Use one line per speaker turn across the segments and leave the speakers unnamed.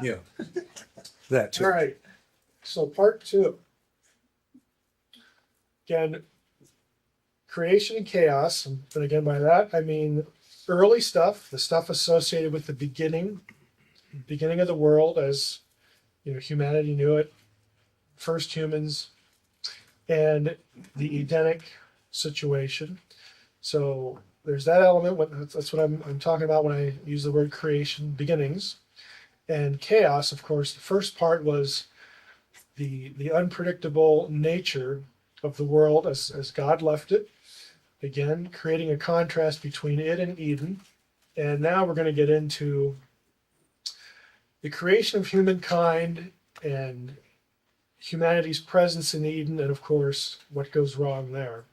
Yeah, that too.
All right. So part 2. Again, creation and chaos. And again, by that, I mean early stuff, the stuff associated with the beginning of the world as humanity knew it, first humans, and the Edenic situation. So there's that element. That's what I'm talking about when I use the word creation, beginnings. And chaos, of course, the first part was the unpredictable nature of the world as God left it. Again, creating a contrast between it and Eden. And now we're going to get into the creation of humankind and humanity's presence in Eden, and of course, what goes wrong there.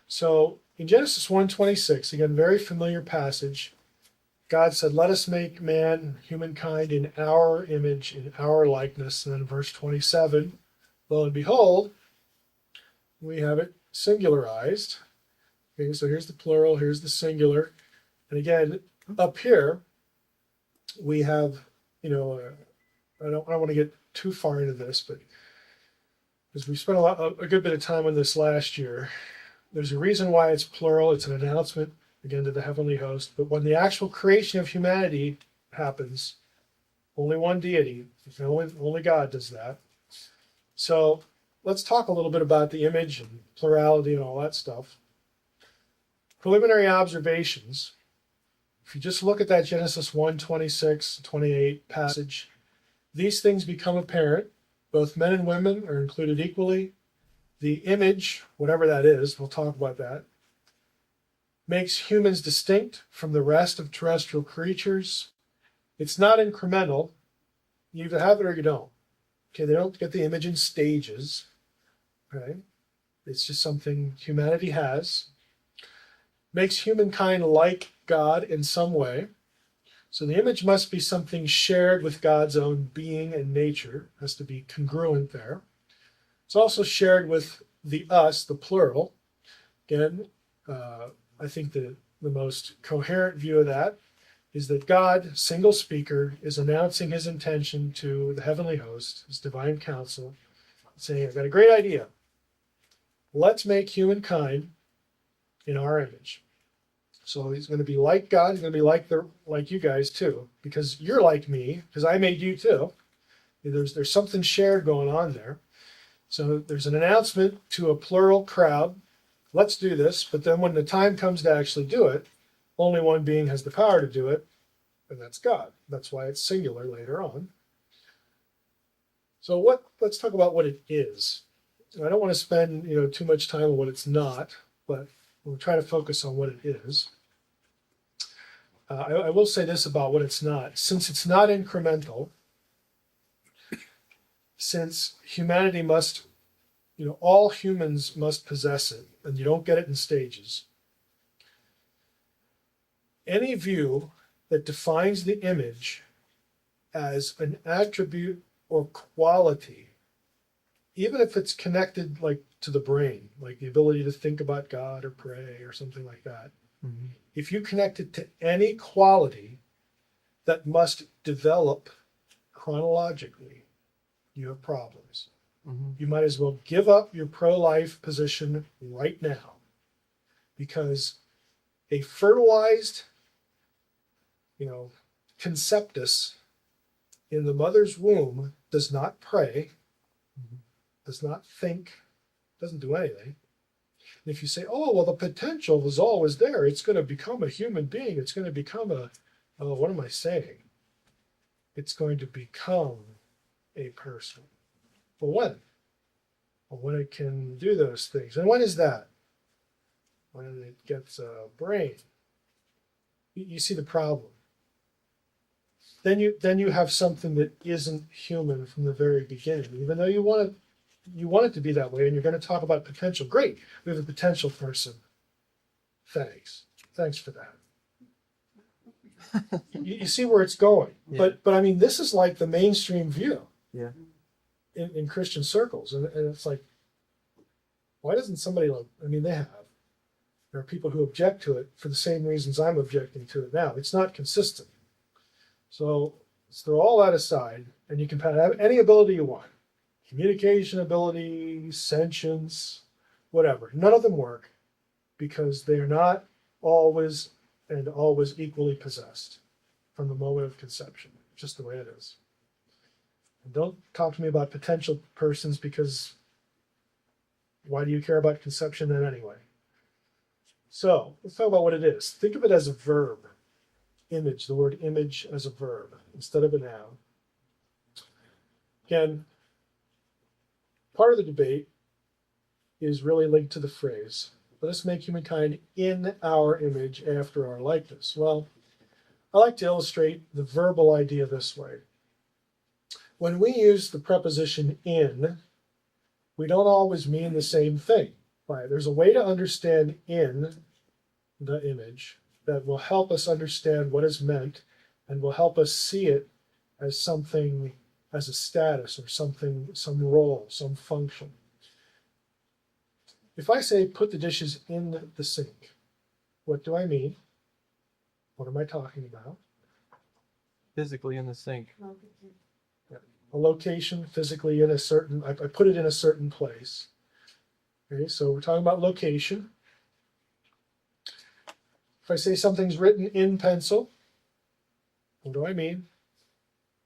So in Genesis 1:26, again, very familiar passage, God said, "Let us make man, humankind, in our image, in our likeness." And then verse 27, lo and behold, we have it singularized. Okay, so here's the plural, here's the singular. And again, up here, we have, I don't want to get too far into this, but because we spent a good bit of time on this last year, there's a reason why it's plural. It's an announcement, again, to the heavenly host. But when the actual creation of humanity happens, only one deity, only God does that. So let's talk a little bit about the image and plurality and all that stuff. Preliminary observations. If you just look at that Genesis 1:26-28 passage, these things become apparent. Both men and women are included equally. The image, whatever that is, we'll talk about that, makes humans distinct from the rest of terrestrial creatures. It's not incremental. You either have it or you don't. Okay, they don't get the image in stages. Okay, it's just something humanity has. Makes humankind like God in some way. So the image must be something shared with God's own being and nature. It has to be congruent there. It's also shared with the us, the plural. Again, I think the most coherent view of that is that God, single speaker, is announcing his intention to the heavenly host, his divine council, saying, "I've got a great idea. Let's make humankind in our image." So he's going to be like God. He's going to be like you guys too, because you're like me, because I made you too. There's something shared going on there. So there's an announcement to a plural crowd. Let's do this. But then when the time comes to actually do it, only one being has the power to do it, and that's God. That's why it's singular later on. So let's talk about what it is. I don't want to spend too much time on what it's not, but we'll try to focus on what it is. I will say this about what it's not. Since it's not incremental, since humanity must, all humans must possess it, and you don't get it in stages, any view that defines the image as an attribute or quality, even if it's connected to the brain, like the ability to think about God or pray or something like that, if you connect it to any quality that must develop chronologically, you have problems. You might as well give up your pro-life position right now, because a fertilized, conceptus in the mother's womb does not pray, does not think, doesn't do anything. And if you say, "Oh, well, the potential was always there. It's going to become a human being. It's going to become what am I saying? It's going to become a person." Well, when? Well, when it can do those things. And when is that? When it gets a brain. You see the problem. Then you have something that isn't human from the very beginning, even though you want it to be that way, and you're going to talk about potential. Great, we have a potential person. Thanks for that. You see where it's going. Yeah. But I mean, this is like the mainstream view.
Yeah.
In Christian circles, and it's like, why doesn't somebody they have. There are people who object to it for the same reasons I'm objecting to it now. It's not consistent. So Let's throw all that aside, and you can have any ability you want. Communication ability, sentience, whatever. None of them work because they are not always equally possessed from the moment of conception, just the way it is. And don't talk to me about potential persons because why do you care about conception then anyway? So let's talk about what it is. Think of it as a verb. Image, the word image as a verb instead of a noun. Again, part of the debate is really linked to the phrase, let us make humankind in our image after our likeness. Well, I like to illustrate the verbal idea this way. When we use the preposition in, we don't always mean the same thing. Right? There's a way to understand in the image that will help us understand what is meant and will help us see it as something, as a status or something, some role, some function. If I say put the dishes in the sink, what do I mean? What am I talking about?
Physically in the sink.
A location physically in a certain, I put it in a certain place. Okay, so we're talking about location. If I say something's written in pencil, what do I mean?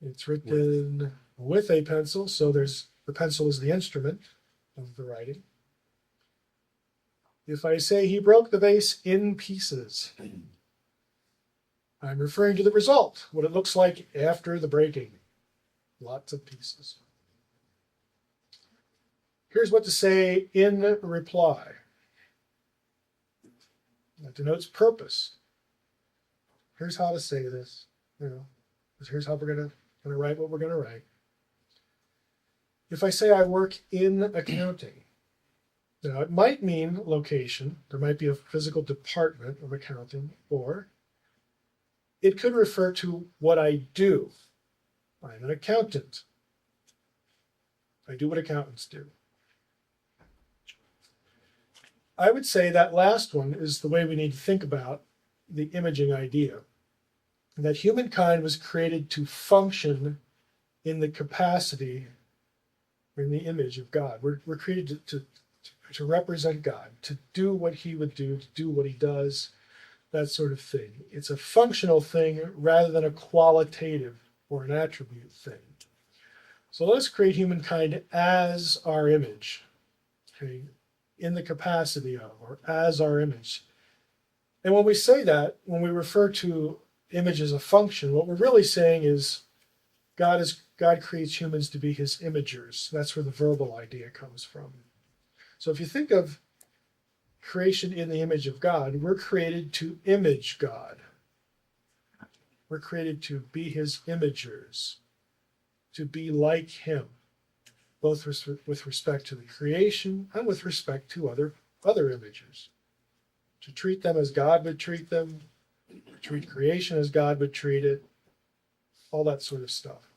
It's written with a pencil, so there's the pencil is the instrument of the writing. If I say he broke the vase in pieces, I'm referring to the result, what it looks like after the breaking. Lots of pieces. Here's what to say in reply. That denotes purpose. Here's how to say this. Here's how we're gonna write what we're gonna write. If I say I work in accounting, now it might mean location. There might be a physical department of accounting, or it could refer to what I do. I'm an accountant. I do what accountants do. I would say that last one is the way we need to think about the imaging idea. That humankind was created to function in the capacity, or in the image of God. We're created to represent God, to do what he would do, to do what he does, that sort of thing. It's a functional thing rather than a qualitative or an attribute thing. So let's create humankind as our image, okay, in the capacity of, or as our image. And when we say that, when we refer to image as a function, what we're really saying is God creates humans to be his imagers. That's where the verbal idea comes from. So if you think of creation in the image of God, we're created to image God. We're created to be his imagers, to be like him, both with respect to the creation and with respect to other imagers. To treat them as God would treat them, treat creation as God would treat it, all that sort of stuff.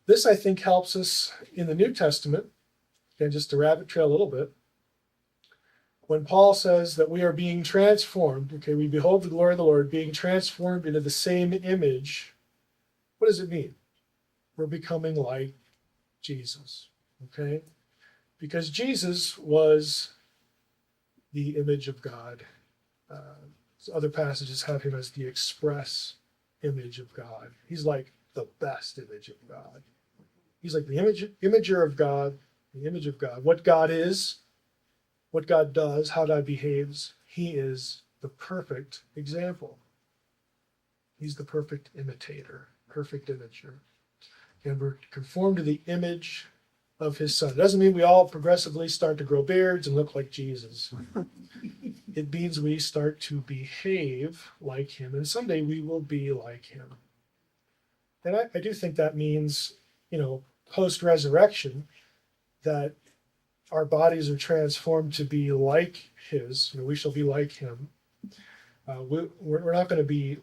This, I think, helps us in the New Testament, again, just to rabbit trail a little bit, when Paul says that we are being transformed, okay, we behold the glory of the Lord, being transformed into the same image, what does it mean? We're becoming like Jesus, okay? Because Jesus was the image of God. Other passages have him as the express image of God. He's like the best image of God. He's like the imager of God, the image of God. What God is, what God does, how God behaves, he is the perfect example. He's the perfect imitator, perfect imager. And we're conformed to the image of his son. It doesn't mean we all progressively start to grow beards and look like Jesus. It means we start to behave like him, and someday we will be like him. And I do think that means, post-resurrection, that our bodies are transformed to be like his. We shall be like him. We're not going to be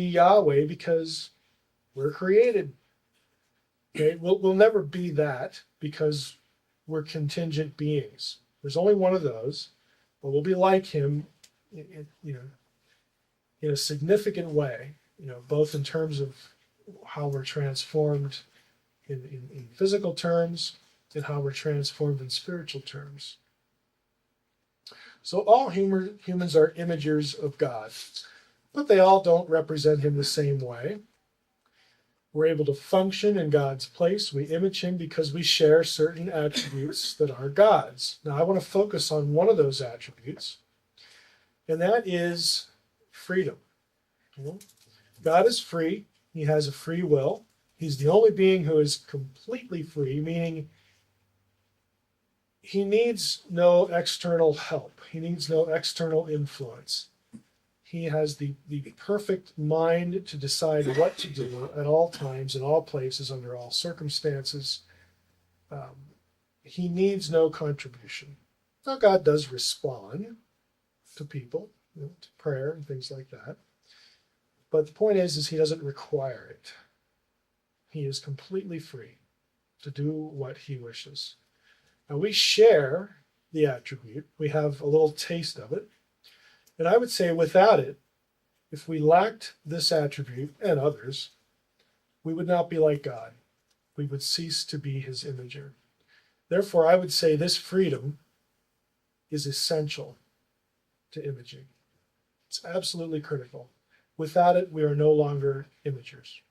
Yahweh because we're created. Okay, we'll never be that because we're contingent beings. There's only one of those, but we'll be like him, in a significant way, both in terms of how we're transformed in physical terms and how we're transformed in spiritual terms. So all humans are imagers of God, but they all don't represent him the same way. We're able to function in God's place. We image him because we share certain attributes that are God's. Now, I want to focus on one of those attributes, and that is freedom. God is free. He has a free will. He's the only being who is completely free, meaning he needs no external help. He needs no external influence. He has the perfect mind to decide what to do at all times, in all places, under all circumstances. He needs no contribution. Now, God does respond to people, to prayer and things like that. But the point is he doesn't require it. He is completely free to do what he wishes. Now, we share the attribute. We have a little taste of it. And I would say without it, if we lacked this attribute and others, we would not be like God. We would cease to be his imager. Therefore, I would say this freedom is essential to imaging. It's absolutely critical. Without it, we are no longer imagers.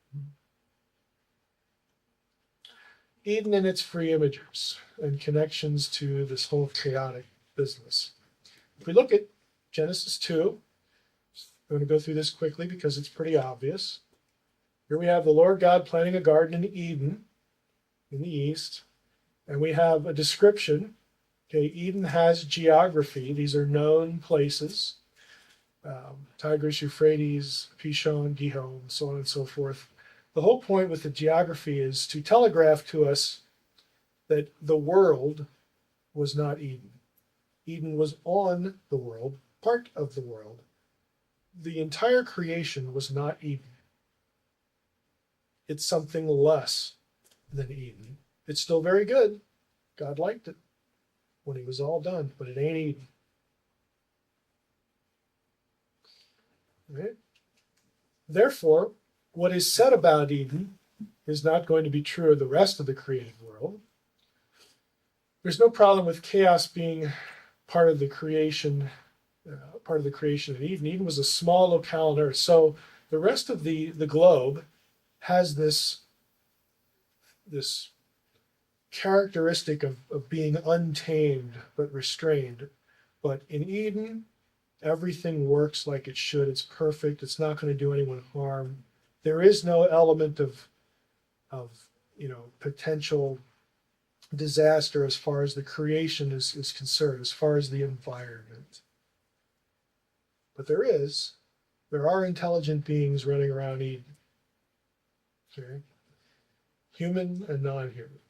Eden and its free imagers and connections to this whole chaotic business. If we look at Genesis 2, I'm going to go through this quickly because it's pretty obvious. Here we have the Lord God planting a garden in Eden in the east, and we have a description. Okay, Eden has geography. These are known places. Tigris, Euphrates, Pishon, Gihon, so on and so forth. The whole point with the geography is to telegraph to us that the world was not Eden. Eden was on the world, part of the world. The entire creation was not Eden. It's something less than Eden. It's still very good. God liked it when he was all done, but it ain't Eden. Right? Therefore, what is said about Eden is not going to be true of the rest of the created world. There's no problem with chaos being part of the creation of Eden. Eden was a small locale on earth. So the rest of the globe has this characteristic of being untamed but restrained. But in Eden, everything works like it should. It's perfect. It's not going to do anyone harm. There is no element of potential disaster as far as the creation is concerned, as far as the environment. But there are intelligent beings running around Eden. Okay? Human and non-human.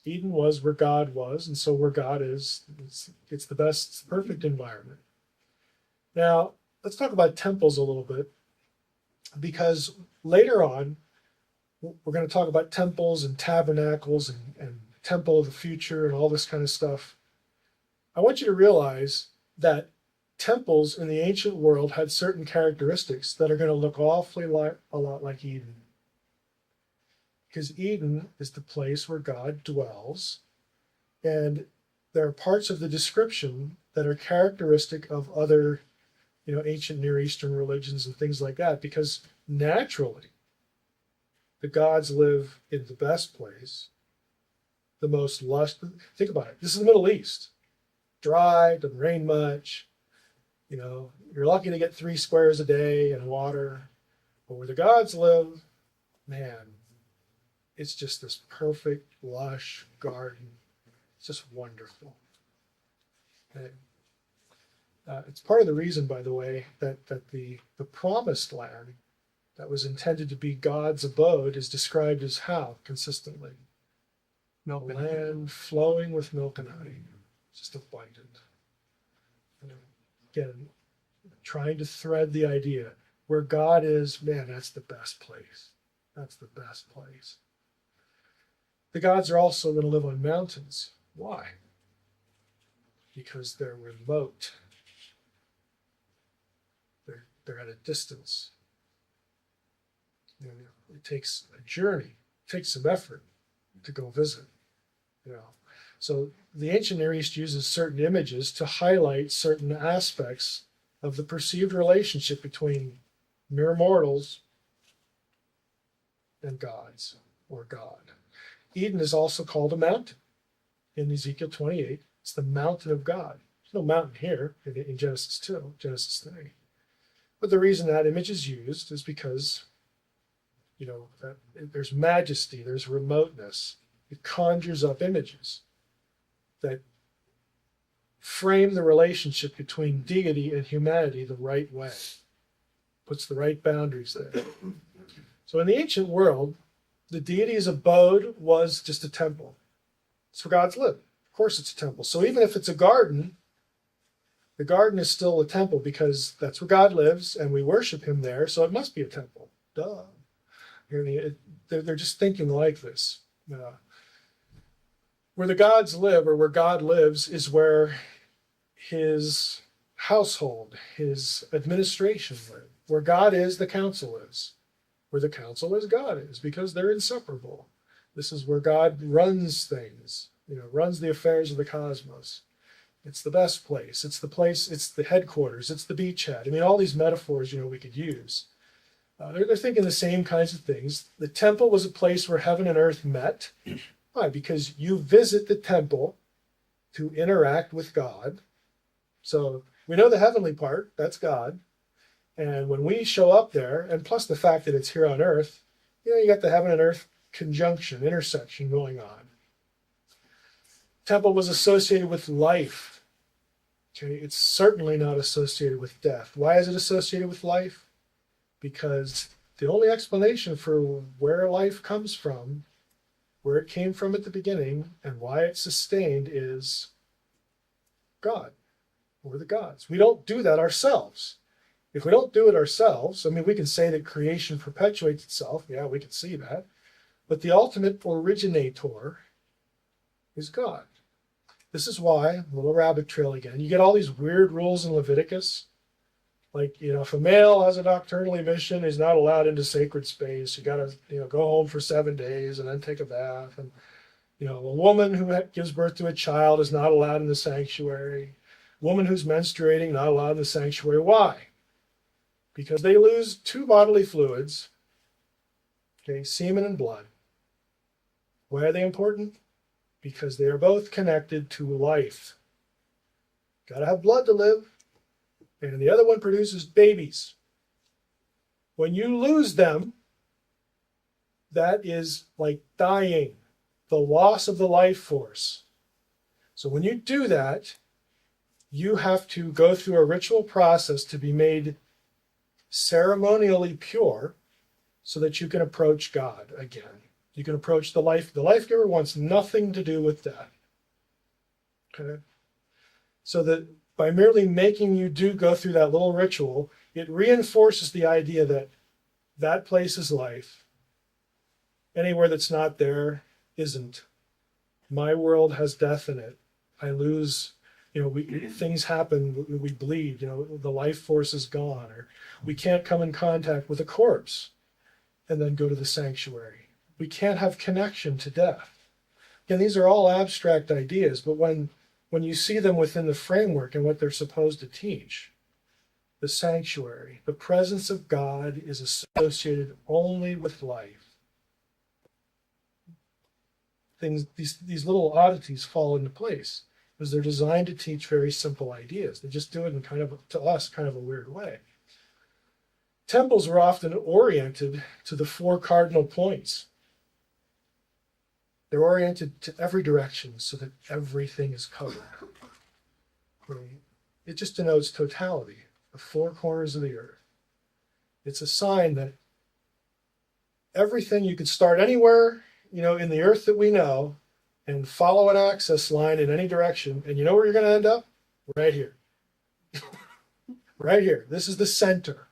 Eden was where God was, and so where God is, it's the best, it's the perfect environment. Now, let's talk about temples a little bit, because later on, we're going to talk about temples and tabernacles and temple of the future and all this kind of stuff. I want you to realize that temples in the ancient world had certain characteristics that are going to look awfully a lot like Eden. Because Eden is the place where God dwells, and there are parts of the description that are characteristic of other, ancient Near Eastern religions and things like that, because naturally, the gods live in the best place, the most lush. Think about it. This is the Middle East. Dry, doesn't rain much. You're lucky to get 3 squares a day and water. But where the gods live, man, it's just this perfect, lush garden. It's just wonderful. Okay. It's part of the reason, by the way, that the promised land that was intended to be God's abode is described as how consistently?
Milk and
Land flowing with milk and honey. Just abundant. Again, trying to thread the idea. Where God is, man, that's the best place. That's the best place. The gods are also going to live on mountains. Why? Because they're remote. They're at a distance. You know, it takes a journey, it takes some effort to go visit. You know, so the ancient Near East uses certain images to highlight certain aspects of the perceived relationship between mere mortals and gods or God. Eden is also called a mountain in Ezekiel 28. It's the mountain of God. There's no mountain here in Genesis 2, Genesis 3. But the reason that image is used is because, you know, there's majesty, there's remoteness. It conjures up images that frame the relationship between deity and humanity the right way, puts the right boundaries there. So in the ancient world, the deity's abode was just a temple. It's where gods live. Of course it's a temple. So even if it's a garden, the garden is still a temple because that's where God lives and we worship him there, so it must be a temple. Duh. They're just thinking like this. Where the gods live, or where God lives, is where his household, his administration live. Where God is, the council is. Where the council is, God is, because they're inseparable. This is where God runs things, runs the affairs of the cosmos. It's the best place. It's the place, it's the headquarters, it's the beachhead. I mean, all these metaphors, we could use. They're thinking the same kinds of things. The temple was a place where heaven and earth met. Why? Because you visit the temple to interact with God. So we know the heavenly part, that's God. And when we show up there, and plus the fact that it's here on earth, you got the heaven and earth conjunction, intersection going on. Temple was associated with life. Okay, it's certainly not associated with death. Why is it associated with life? Because the only explanation for where life comes from, where it came from at the beginning, and why it's sustained is God, or the gods. We don't do that ourselves. If we don't do it ourselves, I mean, we can say that creation perpetuates itself. Yeah, we can see that. But the ultimate originator is God. This is why, a little rabbit trail again, you get all these weird rules in Leviticus. Like, if a male has a nocturnal emission, he's not allowed into sacred space. You got to, go home for 7 days and then take a bath. And, a woman who gives birth to a child is not allowed in the sanctuary. A woman who's menstruating, not allowed in the sanctuary. Why? Because they lose 2 bodily fluids, okay, semen and blood. Why are they important? Because they are both connected to life. Got to have blood to live. And the other one produces babies. When you lose them, that is like dying, the loss of the life force. So when you do that, you have to go through a ritual process to be made ceremonially pure so that you can approach God again. You can approach the life. The life giver wants nothing to do with that. Okay? So that by merely making you go through that little ritual, it reinforces the idea that that place is life. Anywhere that's not there isn't. My world has death in it. I lose, things happen, we bleed, the life force is gone, or we can't come in contact with a corpse and then go to the sanctuary. We can't have connection to death. Again, these are all abstract ideas, but when you see them within the framework and what they're supposed to teach, the sanctuary, the presence of God is associated only with life. These little oddities fall into place because they're designed to teach very simple ideas. They just do it in to us, kind of a weird way. Temples were often oriented to the 4 cardinal points. They're oriented to every direction so that everything is covered. It just denotes totality, the 4 corners of the earth. It's a sign that everything, you could start anywhere, in the earth that we know, and follow an access line in any direction, and you know where you're going to end up? Right here. Right here. This is the center.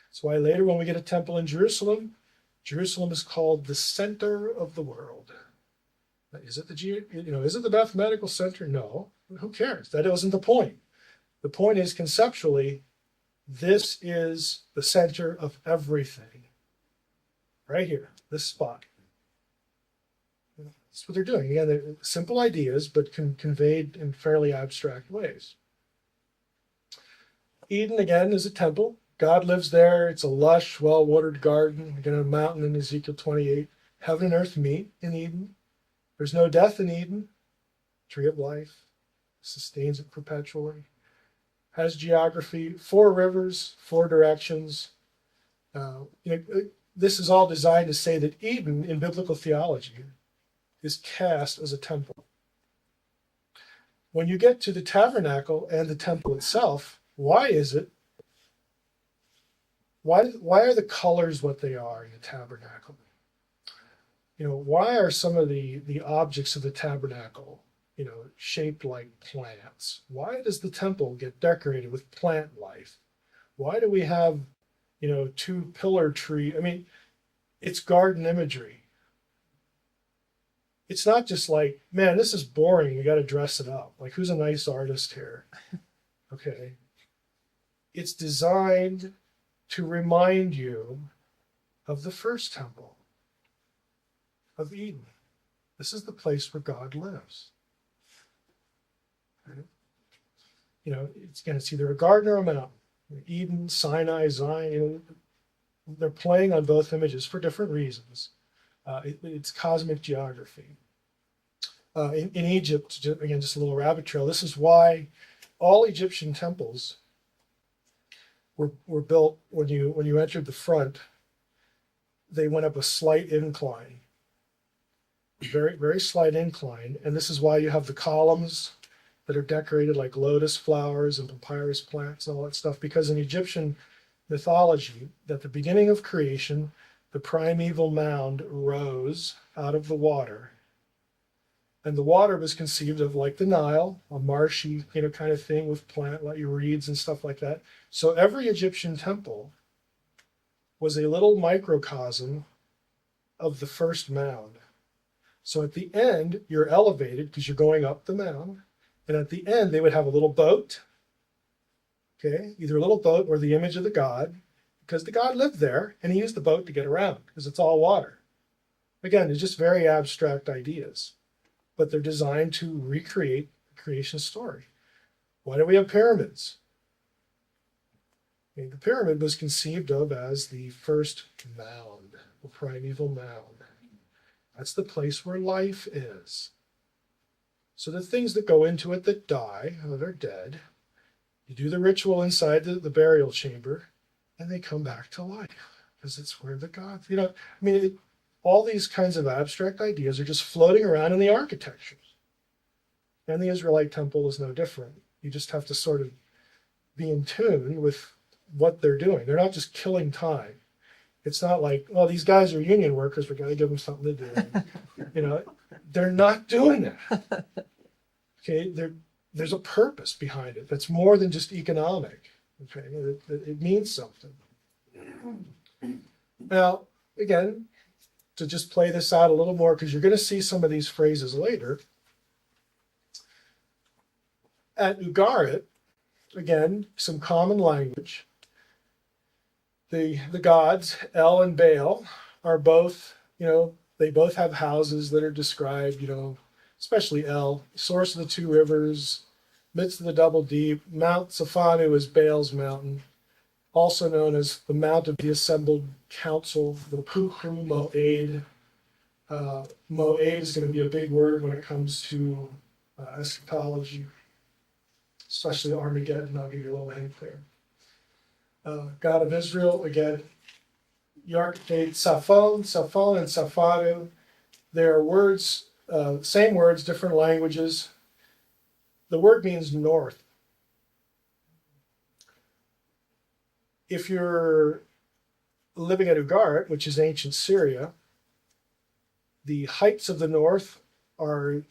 That's why later when we get a temple in Jerusalem, Jerusalem is called the center of the world. Is it is it the mathematical center? No. Who cares? That wasn't the point. The point is, conceptually, This is the center of everything. Right here, this spot. That's what they're doing. Again, they're simple ideas, but conveyed in fairly abstract ways. Eden, again, is a temple. God lives there. It's a lush, well-watered garden. Again, a mountain in Ezekiel 28. Heaven and earth meet in Eden. There's no death in Eden. Tree of life sustains it perpetually. Has geography, 4 rivers, 4 directions. This is all designed to say that Eden, in biblical theology, is cast as a temple. When you get to the tabernacle and the temple itself, why is it? Why are the colors what they are in the tabernacle? Why are some of the objects of the tabernacle, shaped like plants? Why does the temple get decorated with plant life? Why do we have, 2 pillar tree? I mean, it's garden imagery. It's not just like, man, this is boring. You got to dress it up. Like, who's a nice artist here? Okay. It's designed to remind you of the first temple of Eden. This is the place where God lives. Right? It's either a garden or a mountain. Eden, Sinai, Zion. They're playing on both images for different reasons. It's cosmic geography. In Egypt, again, just a little rabbit trail. This is why all Egyptian temples were built when you entered the front. They went up a slight incline, very very slight incline, and this is why you have the columns that are decorated like lotus flowers and papyrus plants and all that stuff. Because in Egyptian mythology, at the beginning of creation, the primeval mound rose out of the water. And the water was conceived of like the Nile, a marshy, kind of thing with plant like reeds and stuff like that. So every Egyptian temple was a little microcosm of the first mound. So at the end, you're elevated because you're going up the mound. And at the end, they would have a little boat. Okay, either a little boat or the image of the god, because the god lived there and he used the boat to get around because it's all water. Again, it's just very abstract ideas, but they're designed to recreate the creation story. Why do we have pyramids? The pyramid was conceived of as the first mound, the primeval mound. That's the place where life is. So the things that go into it that die, that are dead, you do the ritual inside the burial chamber, and they come back to life because it's where the gods, all these kinds of abstract ideas are just floating around in the architectures. And the Israelite temple is no different. You just have to sort of be in tune with what they're doing. They're not just killing time. It's not like, well, these guys are union workers, we got to give them something to do. They're not doing that. Okay, there's a purpose behind it that's more than just economic. Okay, it means something. Now, again, to just play this out a little more, because you're going to see some of these phrases later. At Ugarit, again, some common language. The gods, El and Baal, are both, they both have houses that are described, especially El, source of the 2 rivers, midst of the double deep. Mount Safanu is Baal's mountain, also known as the Mount of the Assembled Council, the Pukru Moed. Moed is going to be a big word when it comes to eschatology, especially Armageddon. I'll give you a little hint there. God of Israel, again, Yarkate, Safon, and Safanu. There are words, same words, different languages. The word means north. If you're living at Ugarit, which is ancient Syria, the heights of the north are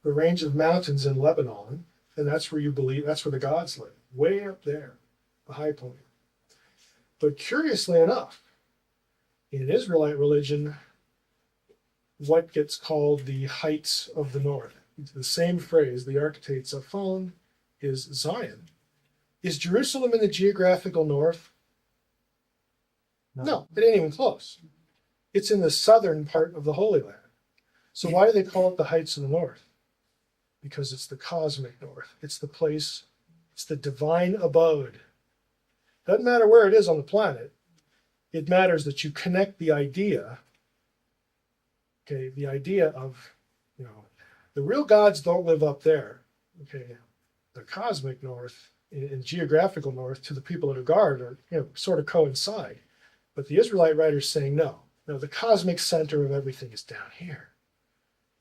the range of mountains in Lebanon, and that's where that's where the gods live, way up there, the high point. But curiously enough, in Israelite religion, what gets called the heights of the north, the same phrase, the Architect Zaphon, is Zion. Is Jerusalem in the geographical north? No, it ain't even close. It's in the southern part of the Holy Land. So why do they call it the heights of the north? Because it's the cosmic north. It's the place, it's the divine abode. Doesn't matter where it is on the planet. It matters that you connect the idea, okay, the idea of, the real gods don't live up there, okay. The cosmic north and geographical north to the people of Agard are, sort of coincide. But the Israelite writer's saying, no, the cosmic center of everything is down here.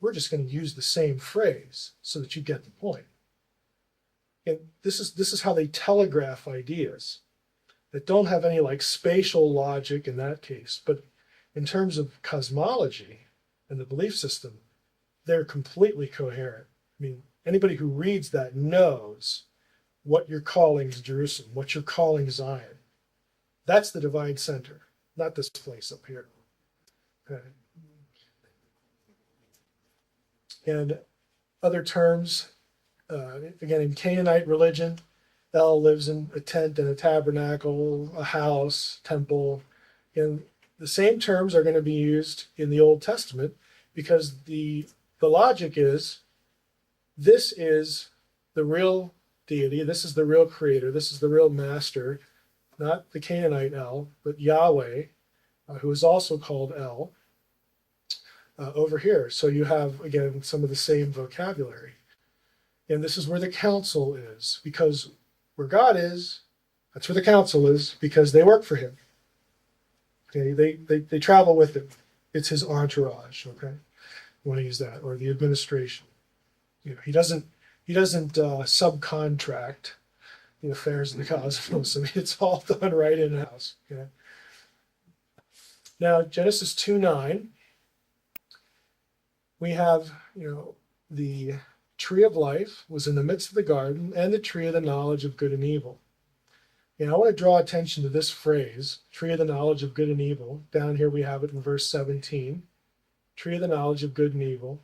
We're just going to use the same phrase so that you get the point. And this is how they telegraph ideas that don't have any like spatial logic in that case, but in terms of cosmology and the belief system, they're completely coherent. I mean, anybody who reads that knows what you're calling Jerusalem, what you're calling Zion. That's the divine center, not this place up here. Okay. And other terms, again, in Canaanite religion, El lives in a tent and a tabernacle, a house, temple. And the same terms are going to be used in the Old Testament because the logic is this is the real deity, this is the real creator, this is the real master, not the Canaanite El, but Yahweh, who is also called El, over here. So you have, again, some of the same vocabulary. And this is where the council is, because where God is, that's where the council is, because they work for him. Okay, they travel with him. It's his entourage, okay? You want to use that, or the administration. He doesn't subcontract the affairs of the cosmos. I mean, it's all done right in house. Okay. Now, Genesis 2:9, we have, the tree of life was in the midst of the garden, and the tree of the knowledge of good and evil. And I want to draw attention to this phrase, tree of the knowledge of good and evil. Down here we have it in verse 17. Tree of the knowledge of good and evil.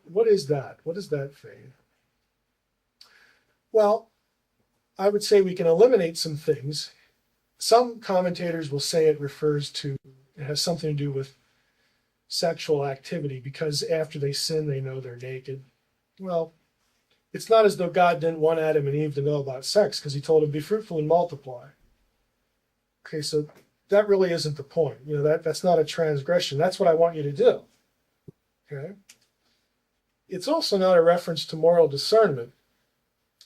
What is that? What is that thing? Well, I would say we can eliminate some things. Some commentators will say it has something to do with sexual activity, because after they sin, they know they're naked. Well, it's not as though God didn't want Adam and Eve to know about sex, because he told them, be fruitful and multiply. Okay, so that really isn't the point. That's not a transgression. That's what I want you to do. Okay? It's also not a reference to moral discernment,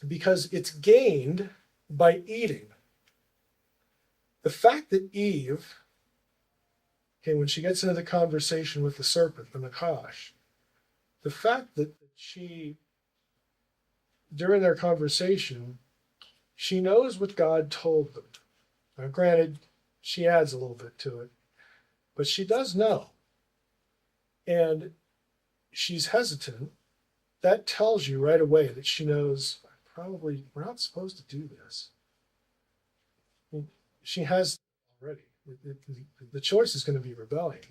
because it's gained by eating. The fact that Eve, when she gets into the conversation with the serpent, the Nakash, the fact that she, during their conversation, she knows what God told them. Now, granted, she adds a little bit to it, but she does know. And she's hesitant. That tells you right away that she knows, probably, we're not supposed to do this. I mean, she has already. The choice is going to be rebellion.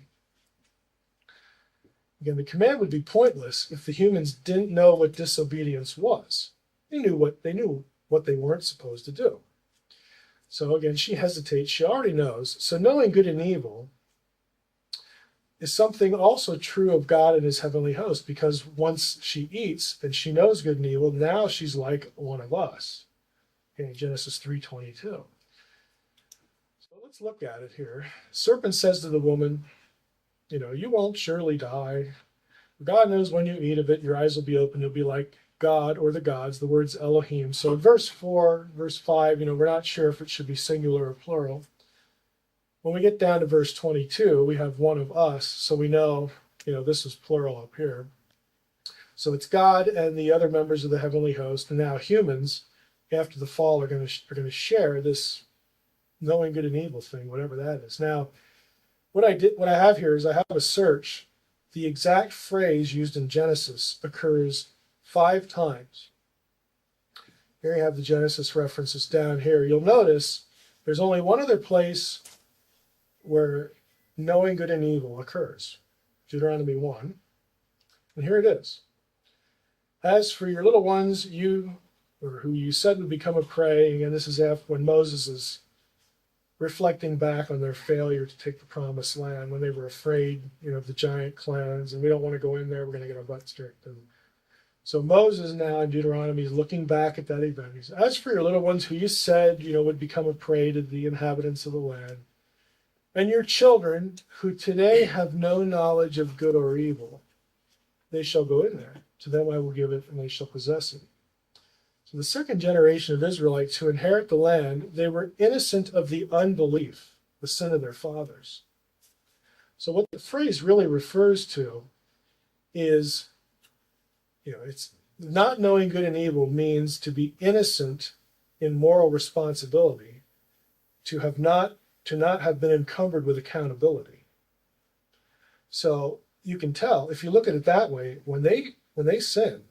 Again, the command would be pointless if the humans didn't know what disobedience was. They knew what they weren't supposed to do. So again, she hesitates. She already knows. So knowing good and evil is something also true of God and his heavenly host, because once she eats and she knows good and evil, now she's like one of us. Okay, Genesis 3:22. So let's look at it here. Serpent says to the woman, you won't surely die. God knows when you eat of it, your eyes will be open. You'll be like God or the gods. The word's Elohim. So in verse 4, verse 5, we're not sure if it should be singular or plural. When we get down to verse 22, we have one of us. So we know, this is plural up here. So it's God and the other members of the heavenly host. And now humans, after the fall, are going to share this knowing good and evil thing, whatever that is. Now, what I have here is I have a search. The exact phrase used in Genesis occurs 5 times. Here you have the Genesis references down here. You'll notice there's only one other place where knowing good and evil occurs. Deuteronomy 1. And here it is. As for your little ones, or who you said would become a prey. Again, this is after when Moses is reflecting back on their failure to take the promised land, when they were afraid, of the giant clans, and we don't want to go in there, we're going to get our butts kicked. And so Moses now in Deuteronomy is looking back at that event. He says, as for your little ones who you said, would become a prey to the inhabitants of the land, and your children who today have no knowledge of good or evil, they shall go in there. To them I will give it, and they shall possess it. So the second generation of Israelites who inherit the land, they were innocent of the unbelief, the sin of their fathers. So what the phrase really refers to is, it's not knowing good and evil means to be innocent in moral responsibility, to not have been encumbered with accountability. So you can tell, if you look at it that way, when they sin,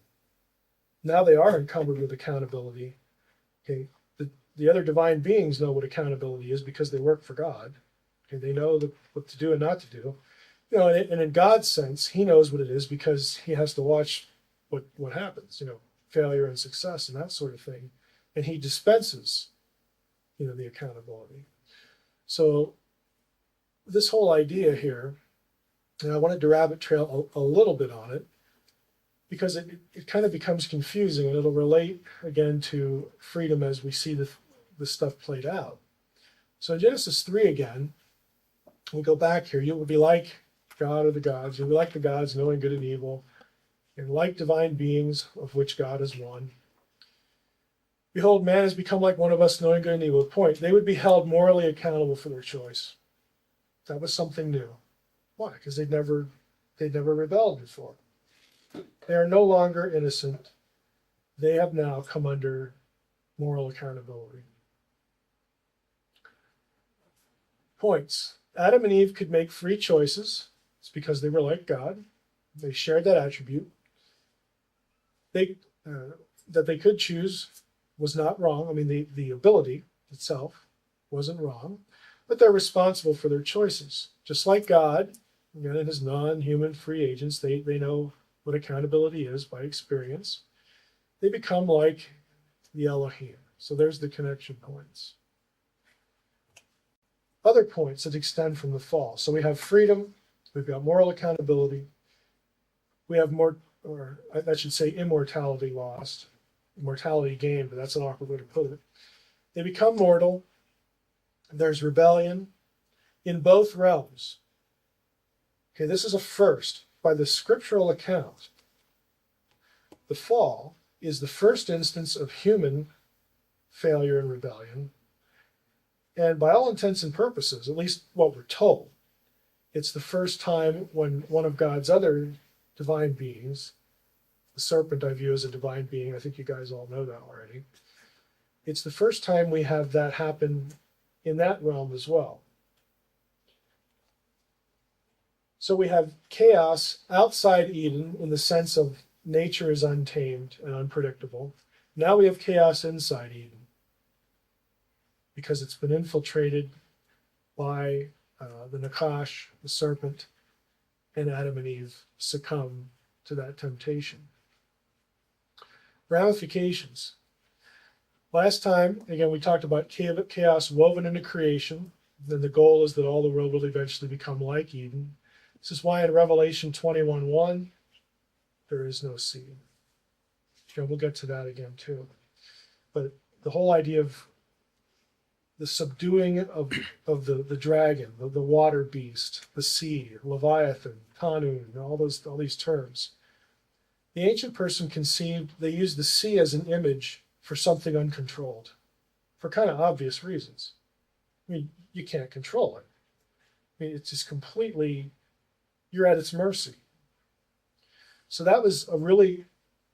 now they are encumbered with accountability. Okay, the other divine beings know what accountability is because they work for God. Okay, they know what to do and not to do. And in God's sense, He knows what it is because He has to watch what happens. Failure and success and that sort of thing, and He dispenses, the accountability. So this whole idea here, and I wanted to rabbit trail a little bit on it, because it kind of becomes confusing, and it'll relate again to freedom as we see the stuff played out. So in Genesis 3 again, we go back here, you will be like God or the gods, you'll be like the gods, knowing good and evil, and like divine beings, of which God is one. Behold, man has become like one of us, knowing good and evil. Point, they would be held morally accountable for their choice. That was something new. Why? Because they'd never rebelled before. They are no longer innocent. They have now come under moral accountability. Points. Adam and Eve could make free choices. It's because they were like God. They shared that attribute. That they could choose was not wrong. I mean, the ability itself wasn't wrong, but they're responsible for their choices. Just like God, again, and His non-human free agents, they know what accountability is by experience. They become like the Elohim. So there's the connection points. Other points that extend from the fall. So we have freedom, we've got moral accountability, we have I should say immortality lost, immortality gained, but that's an awkward way to put it. They become mortal. There's rebellion in both realms. Okay, this is a first. By the scriptural account, the fall is the first instance of human failure and rebellion. And by all intents and purposes, at least what we're told, it's the first time when one of God's other divine beings, the serpent I view as a divine being, I think you guys all know that already. It's the first time we have that happen in that realm as well. So we have chaos outside Eden in the sense of nature is untamed and unpredictable. Now we have chaos inside Eden because it's been infiltrated by the Nakash, the serpent, and Adam and Eve succumb to that temptation. Ramifications. Last time, again, we talked about chaos woven into creation. Then the goal is that all the world will eventually become like Eden. This is why in Revelation 21:1, there is no seed. We'll get to that again too. But the whole idea of the subduing of the dragon, the water beast, the sea, Leviathan, Tanun, all these terms. The ancient person conceived, they used the sea as an image for something uncontrolled, for kind of obvious reasons. I mean, you can't control it. I mean, it's just completely, you're at its mercy. So that was a really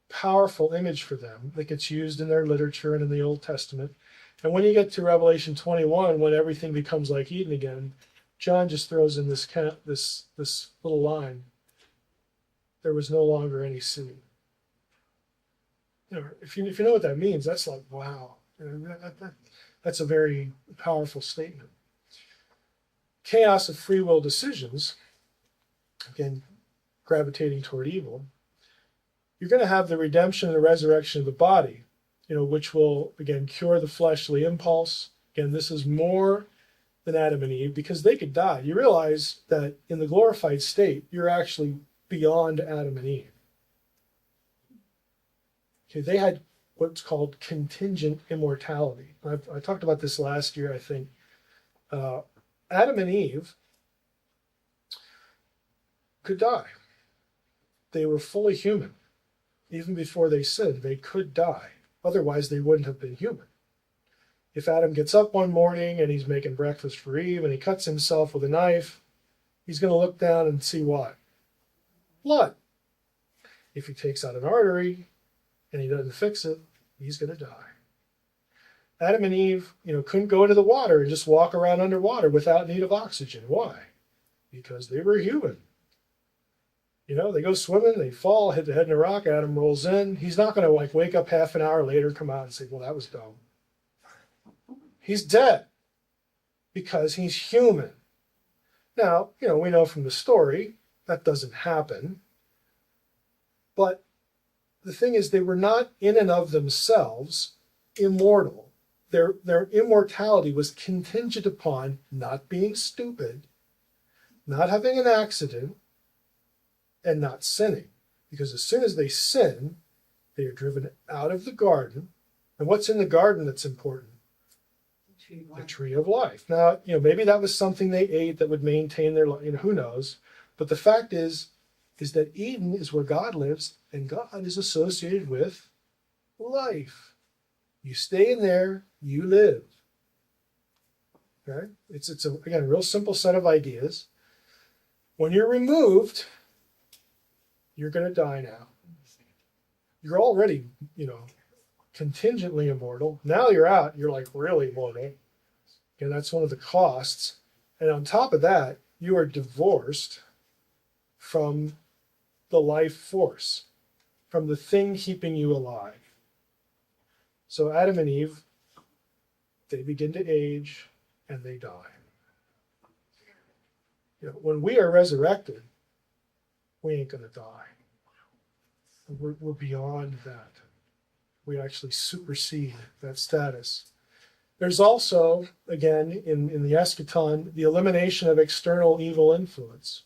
powerful image for them that gets used in their literature and in the Old Testament. And when you get to Revelation 21, when everything becomes like Eden again, John just throws in this little line. There was no longer any sea. If you know what that means, that's like, wow. That's a very powerful statement. Chaos of free will decisions, again, gravitating toward evil. You're going to have the redemption and the resurrection of the body which will, again, cure the fleshly impulse. Again, this is more than Adam and Eve because they could die. You realize that in the glorified state, you're actually beyond Adam and Eve. Okay, they had what's called contingent immortality. I talked about this last year, I think. Adam and Eve could die. They were fully human. Even before they sinned, they could die. Otherwise, they wouldn't have been human. If Adam gets up one morning and he's making breakfast for Eve and he cuts himself with a knife, he's going to look down and see what? Blood. If he takes out an artery and he doesn't fix it, he's going to die. Adam and Eve, couldn't go into the water and just walk around underwater without need of oxygen. Why? Because they were human. They go swimming, they fall, hit the head in a rock, Adam rolls in. He's not going to wake up half an hour later, come out and say, well, that was dumb. He's dead because he's human. Now, we know from the story that doesn't happen. But the thing is, they were not in and of themselves immortal. Their immortality was contingent upon not being stupid, not having an accident, and not sinning. Because as soon as they sin, they are driven out of the garden. And what's in the garden that's important? The tree of life. Now, maybe that was something they ate that would maintain their life, who knows. But the fact is that Eden is where God lives, and God is associated with life. You stay in there, you live. Okay? It's again, a real simple set of ideas. When you're removed, you're going to die now. You're already, contingently immortal. Now you're out, you're like really immortal. And that's one of the costs. And on top of that, you are divorced from the life force, from the thing keeping you alive. So Adam and Eve, they begin to age and they die. When we are resurrected, we ain't going to die. We're beyond that. We actually supersede that status. There's also, again, in the eschaton, the elimination of external evil influence.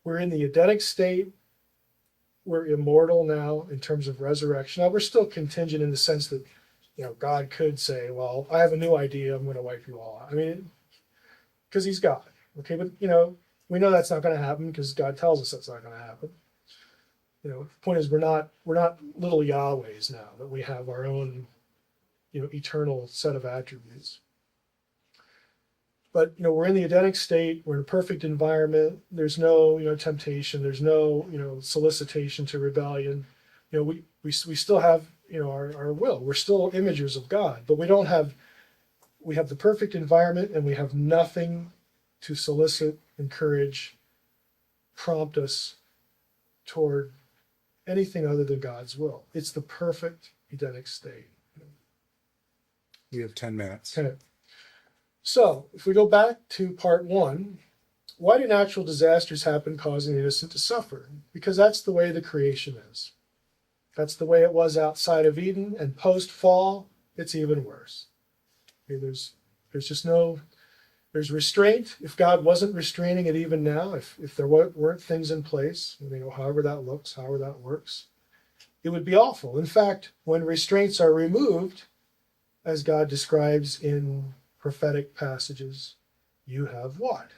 We're in the Edenic state. We're immortal now in terms of resurrection. Now, we're still contingent in the sense that, God could say, well, I have a new idea. I'm going to wipe you all out. Because he's God. Okay, but, we know that's not going to happen because God tells us that's not going to happen. The point is we're not little Yahwehs now, that we have our own, eternal set of attributes. But, we're in the Edenic state. We're in a perfect environment. There's no, temptation. There's no, solicitation to rebellion. We still have, our will. We're still imagers of God, but we have the perfect environment and we have nothing to solicit, encourage, prompt us toward anything other than God's will. It's the perfect Edenic state.
We have 10 minutes.
Okay. So, if we go back to part 1, why do natural disasters happen causing the innocent to suffer? Because that's the way the creation is. That's the way it was outside of Eden, and post-fall, it's even worse. Okay, there's restraint. If God wasn't restraining it even now, if there weren't things in place, however that looks, however that works, it would be awful. In fact, when restraints are removed, as God describes in prophetic passages, you have what?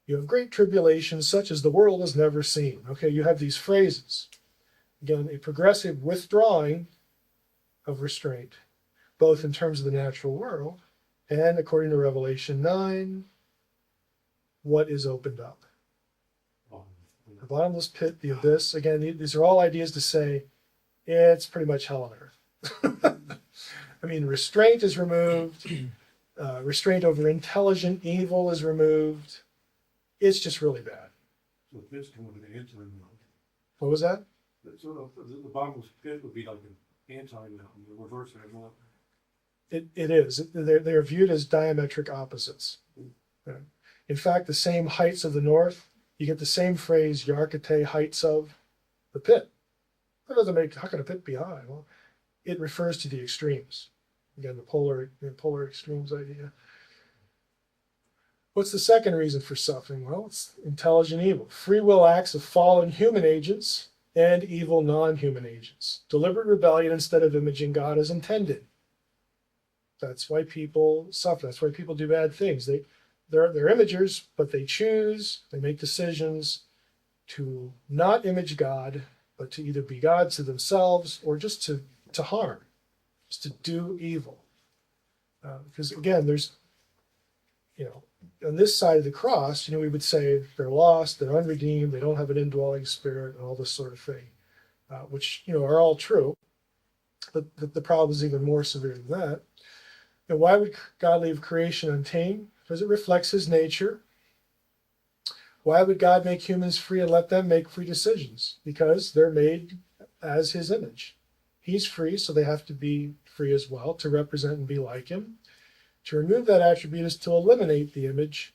You have great tribulation such as the world has never seen. Okay, you have these phrases. Again, a progressive withdrawing of restraint, both in terms of the natural world and, according to Revelation 9, what is opened up? The bottomless pit, the abyss. Again, these are all ideas to say it's pretty much hell on earth. Restraint is removed. Restraint over intelligent evil is removed. It's just really bad.
So this kind of an anti-mountain.
What was that?
So the bottomless pit would be like an anti-mountain, the reverse of a mountain.
It is. They're viewed as diametric opposites. In fact, the same heights of the north, you get the same phrase, Yarkate, heights of the pit. That doesn't make, how can a pit be high? Well, it refers to the extremes. Again, the polar extremes idea. What's the second reason for suffering? Well, it's intelligent evil. Free will acts of fallen human agents and evil non-human agents. Deliberate rebellion instead of imaging God as intended. That's why people suffer. That's why people do bad things. They're imagers, but they make decisions to not image God, but to either be God to themselves or just to harm, just to do evil. Because again, there's, on this side of the cross, we would say they're lost, they're unredeemed, they don't have an indwelling spirit, and all this sort of thing, which, are all true. But the problem is even more severe than that. And why would God leave creation untamed? Because it reflects his nature. Why would God make humans free and let them make free decisions? Because they're made as his image. He's free, so they have to be free as well to represent and be like him. To remove that attribute is to eliminate the image,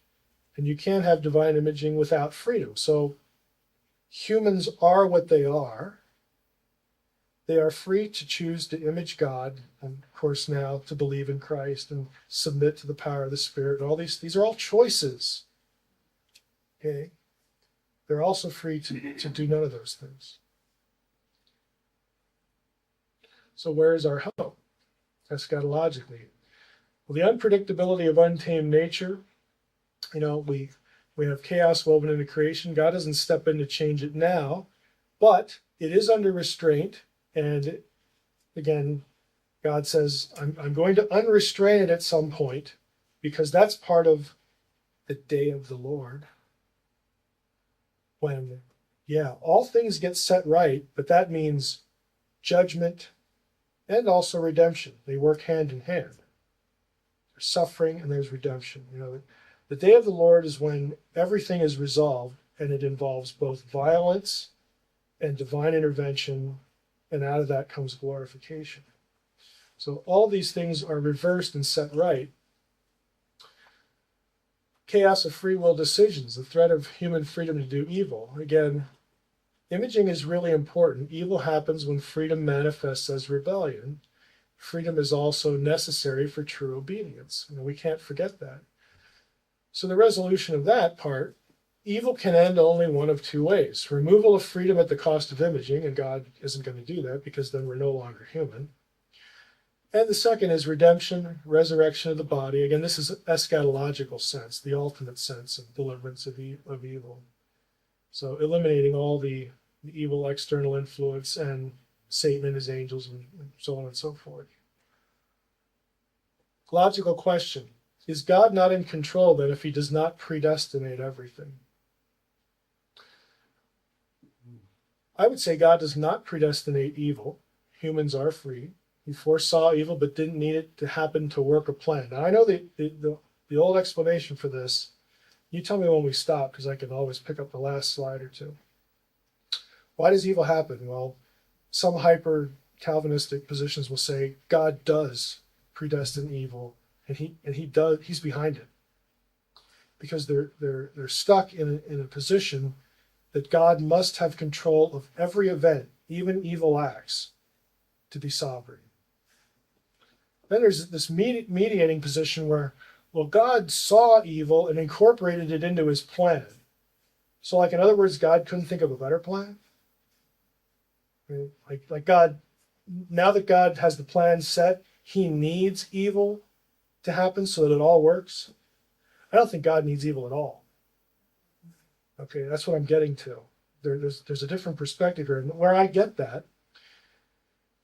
and you can't have divine imaging without freedom. So humans are what they are. They are free to choose to image God, and of course now to believe in Christ and submit to the power of the Spirit. And all these are all choices. Okay? They're also free to do none of those things. So where is our hope? Eschatologically. Well, the unpredictability of untamed nature, we have chaos woven into creation. God doesn't step in to change it now, but it is under restraint. And again, God says, I'm going to unrestrain it at some point, because that's part of the day of the Lord. When, all things get set right, but that means judgment and also redemption. They work hand in hand. There's suffering and there's redemption. The day of the Lord is when everything is resolved, and it involves both violence and divine intervention, and out of that comes glorification. So all these things are reversed and set right. Chaos of free will decisions, the threat of human freedom to do evil. Again, imaging is really important. Evil happens when freedom manifests as rebellion. Freedom is also necessary for true obedience. We can't forget that. So the resolution of that part, evil can end only one of two ways. Removal of freedom at the cost of imaging, and God isn't going to do that because then we're no longer human. And the second is redemption, resurrection of the body. Again, this is eschatological sense, the ultimate sense of deliverance of evil. So eliminating all the evil external influence and Satan and his angels and so on and so forth. Logical question. Is God not in control then if he does not predestinate everything? I would say God does not predestinate evil. Humans are free. He foresaw evil but didn't need it to happen to work a plan. Now I know the old explanation for this. You tell me when we stop, because I can always pick up the last slide or two. Why does evil happen? Well, some hyper Calvinistic positions will say God does predestine evil, and he's behind it, because they're stuck in a position that God must have control of every event, even evil acts, to be sovereign. Then there's this mediating position where, well, God saw evil and incorporated it into his plan. So, in other words, God couldn't think of a better plan. Like God, now that God has the plan set, he needs evil to happen so that it all works. I don't think God needs evil at all. Okay, that's what I'm getting to. There's a different perspective here. And where I get that,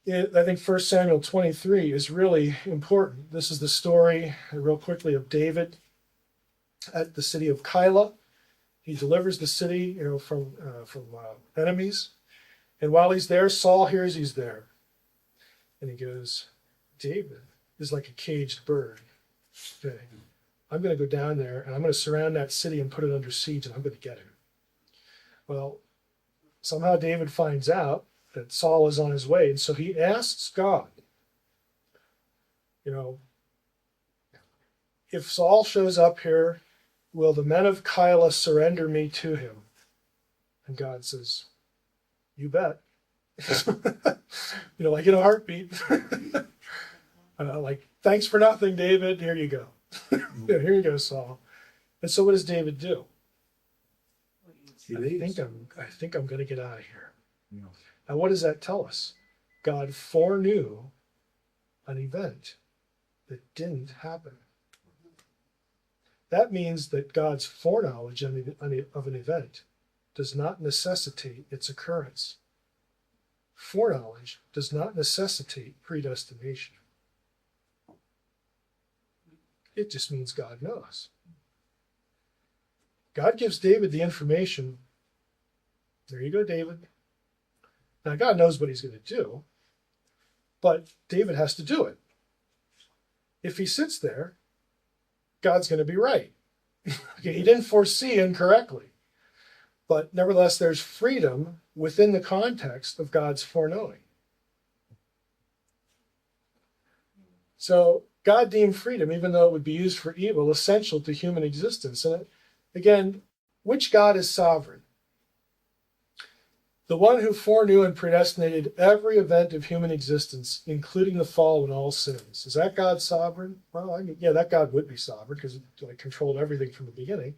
I think 1 Samuel 23 is really important. This is the story, real quickly, of David at the city of Keilah. He delivers the city, from enemies. And while he's there, Saul hears he's there. And he goes, David is like a caged bird. Okay. I'm going to go down there and I'm going to surround that city and put it under siege, and I'm going to get him. Well, somehow David finds out that Saul is on his way. And so he asks God, if Saul shows up here, will the men of Keilah surrender me to him? And God says, you bet. Like in a heartbeat. Like, thanks for nothing, David. Here you go. Here you go, Saul. And so what does David do?
He
I
leaves.
think I'm going to get out of here.
Yeah.
Now, what does that tell us? God foreknew an event that didn't happen. That means that God's foreknowledge of an event does not necessitate its occurrence. Foreknowledge does not necessitate predestination. It just means God knows. God gives David the information. There you go, David. Now, God knows what he's going to do, but David has to do it. If he sits there, God's going to be right. Okay, he didn't foresee incorrectly. But nevertheless, there's freedom within the context of God's foreknowing. So God deemed freedom, even though it would be used for evil, essential to human existence. And again, which God is sovereign? The one who foreknew and predestinated every event of human existence, including the fall and all sins. Is that God sovereign? Well, yeah, that God would be sovereign because it controlled everything from the beginning.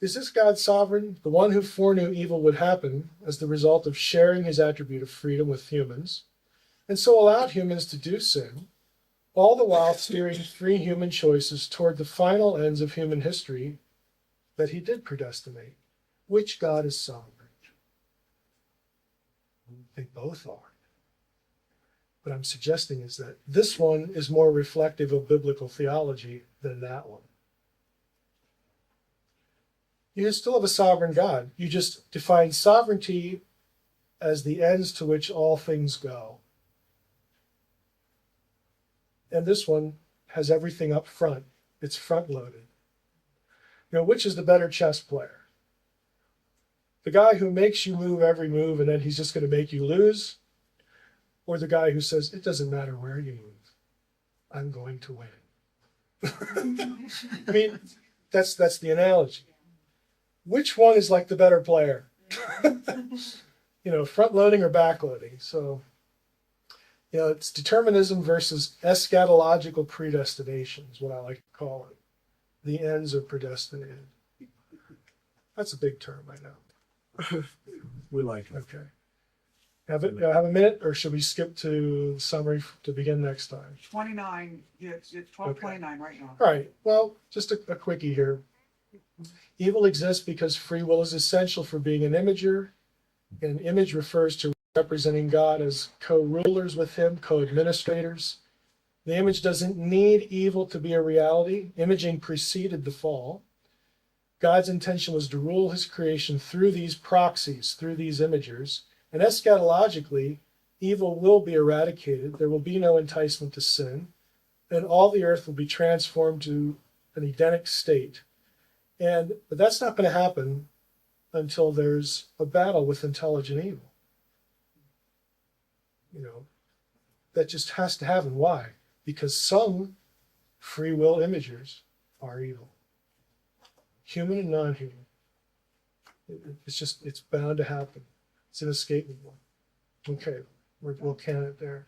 Is this God sovereign? The one who foreknew evil would happen as the result of sharing his attribute of freedom with humans, and so allowed humans to do sin, all the while steering free human choices toward the final ends of human history that he did predestinate. Which God is sovereign? They both are. What I'm suggesting is that this one is more reflective of biblical theology than that one. You still have a sovereign God. You just define sovereignty as the ends to which all things go. And this one has everything up front. It's front-loaded. Which is the better chess player? The guy who makes you move every move and then he's just going to make you lose? Or the guy who says, it doesn't matter where you move, I'm going to win? I mean, that's the analogy. Which one is like the better player? Front loading or back loading. So, it's determinism versus eschatological predestination is what I like to call it. The ends are predestinated. That's a big term, I know.
We like it.
Okay. Have a minute, or should we skip to the summary to begin next time?
29, yeah, it's 12:29 right now.
All right. Well, just a quickie here. Evil exists because free will is essential for being an imager. An image refers to representing God as co-rulers with him, co-administrators. The image doesn't need evil to be a reality. Imaging preceded the fall. God's intention was to rule his creation through these proxies, through these imagers. And eschatologically, evil will be eradicated. There will be no enticement to sin. And all the earth will be transformed to an Edenic state. But that's not going to happen until there's a battle with intelligent evil. That just has to happen. Why? Because some free will imagers are evil. Human and non-human. It's bound to happen. It's inescapable. Okay, we'll can it there.